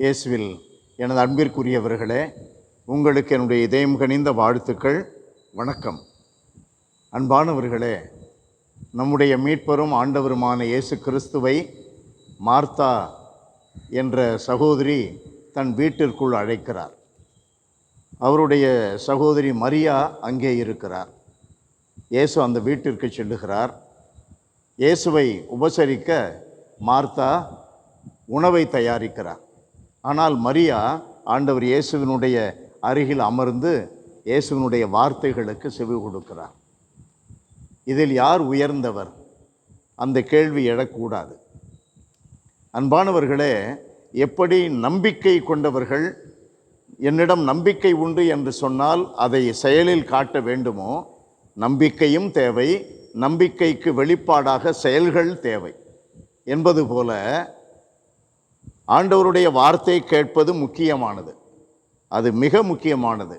இயேசுவில் எனது அன்பிற்குரியவர்களே, உங்களுக்கு என்னுடைய இதயம் கனிந்த வாழ்த்துக்கள். வணக்கம். அன்பானவர்களே, நம்முடைய மீட்பரும் ஆண்டவருமான இயேசு கிறிஸ்துவை மார்த்தா என்ற சகோதரி தன் வீட்டிற்குள் அழைக்கிறார். அவருடைய சகோதரி மரியா அங்கே இருக்கிறார். இயேசு அந்த வீட்டிற்கு செல்லுகிறார். இயேசுவை உபசரிக்க மார்த்தா உணவை தயாரிக்கிறார். ஆனால் மரியா ஆண்டவர் இயேசுவினுடைய அருகில் அமர்ந்து இயேசுவினுடைய வார்த்தைகளுக்கு செவி கொடுக்கிறார். இதில் யார் உயர்ந்தவர்? அந்த கேள்வி எழக்கூடாது. அன்பானவர்களே, எப்படி நம்பிக்கை கொண்டவர்கள் என்னிடம் நம்பிக்கை உண்டு என்று சொன்னால் அதை செயலில் காட்ட வேண்டுமோ, நம்பிக்கையும் தேவை, நம்பிக்கைக்கு வெளிப்பாடாக செயல்கள் தேவை என்பது போல ஆண்டவருடைய வார்த்தை கேட்பது முக்கியமானது. அது மிக முக்கியமானது.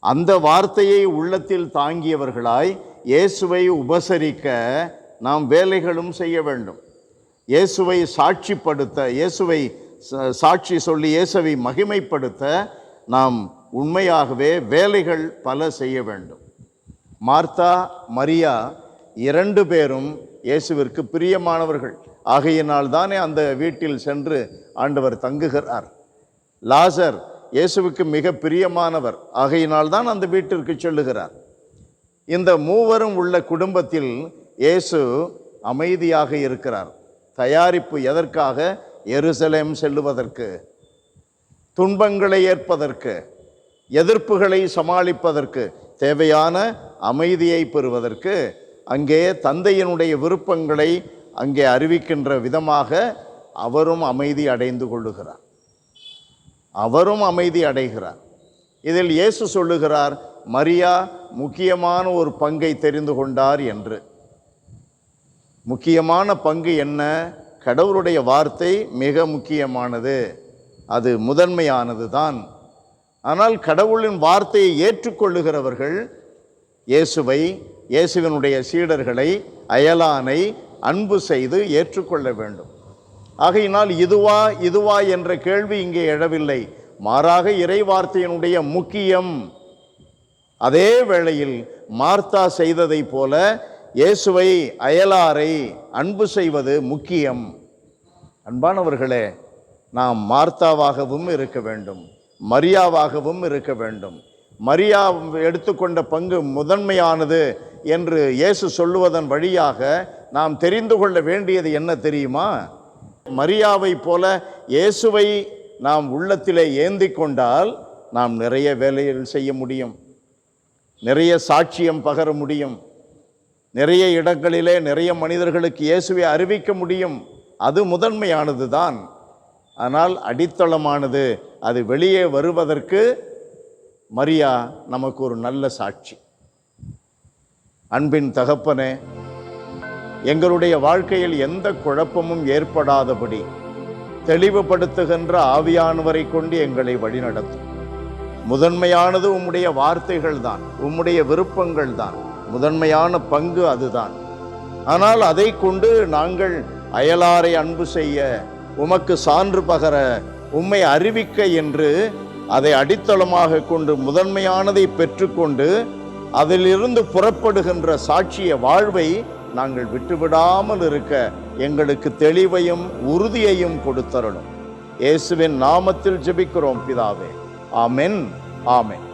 அந்த வார்த்தையை உள்ளத்தில் தாங்கியவர்களாய் இயேசுவை உபசரிக்க நாம் வேலைகளும் செய்ய வேண்டும். இயேசுவை சாட்சிப்படுத்த, இயேசுவை சாட்சி சொல்லி இயேசுவை மகிமைப்படுத்த நாம் உண்மையாகவே வேலைகள் பல செய்ய வேண்டும். மார்த்தா, மரியா 2 பேரும் இயேசுவிற்கு பிரியமானவர்கள். ஆகையினால் தானே அந்த வீட்டில் சென்று ஆண்டவர் தங்குகிறார். லாசர் இயேசுவுக்கு மிக பிரியமானவர். ஆகையினால் தான் அந்த வீட்டிற்கு செல்லுகிறார். இந்த மூவரும் உள்ள குடும்பத்தில் இயேசு அமைதியாக இருக்கிறார். தயாரிப்பு எதற்காக? எருசலேம் செல்லுவதற்கு, துன்பங்களை ஏற்பதற்கு, எதிர்ப்புகளை சமாளிப்பதற்கு, தேவையான அமைதியை பெறுவதற்கு, அங்கே தந்தையினுடைய விருப்பங்களை அங்கே அறிவிக்கின்ற விதமாக அவரும் அமைதி அடைந்து கொள்ளுகிறார். அவரும் அமைதி அடைகிறார். இதில் இயேசு சொல்லுகிறார், மரியா முக்கியமான ஒரு பங்கை தெரிந்து கொண்டார் என்று. முக்கியமான பங்கு என்ன? கடவுளுடைய வார்த்தை மிக முக்கியமானது, அது முதன்மையானது தான். ஆனால் கடவுளின் வார்த்தையை ஏற்றுக்கொள்ளுகிறவர்கள் இயேசுவை, இயேசுவினுடைய சீடர்களை, அயலானை அன்பு செய்து ஏற்றுக்கொள்ள வேண்டும். ஆகையினால் இதுவா என்ற கேள்வி இங்கே எழவில்லை. மாறாக இறை வார்த்தையினுடைய முக்கியம். அதே வேளையில் மார்த்தா செய்ததை போல இயேசுவை, அயலாரை அன்பு செய்வது முக்கியம். அன்பானவர்களே, நாம் மார்த்தாவாகவும் இருக்க வேண்டும், மரியாவாகவும் இருக்க வேண்டும். மரியா எடுத்துக்கொண்ட பங்கு முதன்மையானது என்று இயேசு சொல்லுவதன் வழியாக நாம் தெரிந்து கொள்ள வேண்டியது என்ன தெரியுமா? மரியாவை போல இயேசுவை நாம் உள்ளத்திலே ஏந்தி கொண்டால் நாம் நிறைய வேலைகள் செய்ய முடியும், நிறைய சாட்சியம் பகர முடியும், நிறைய இடங்களிலே நிறைய மனிதர்களுக்கு இயேசுவை அறிவிக்க முடியும். அது முதன்மையானது தான். ஆனால் அடித்தளமானது, அது வெளியே வருவதற்கு மரியா நமக்கு ஒரு நல்ல சாட்சி. அன்பின் தகப்பனே, எங்களுடைய வாழ்க்கையில் எந்த குழப்பமும் ஏற்படாதபடி தெளிவுபடுத்துகின்ற ஆவியானவரை கொண்டு எங்களை வழிநடத்தும். முதன்மையானது உம்முடைய வார்த்தைகள் தான், உம்முடைய விருப்பங்கள் தான். முதன்மையான பங்கு அதுதான். ஆனால் அதை கொண்டு நாங்கள் அயலாரை அன்பு செய்ய, உமக்கு சான்று பகர, உம்மை அறிவிக்க என்று அதை அடித்தளமாக கொண்டு முதன்மையானதை பெற்றுக்கொண்டு அதிலிருந்து புறப்படுகின்ற சாட்சிய வாழ்வை நாங்கள் விட்டுவிடாமல் இருக்க எங்களுக்கு தெளிவையும் உறுதியையும் கொடுத்தரணும். இயேசுவின் நாமத்தில் ஜெபிக்கிறோம் பிதாவே. ஆமென், ஆமென்.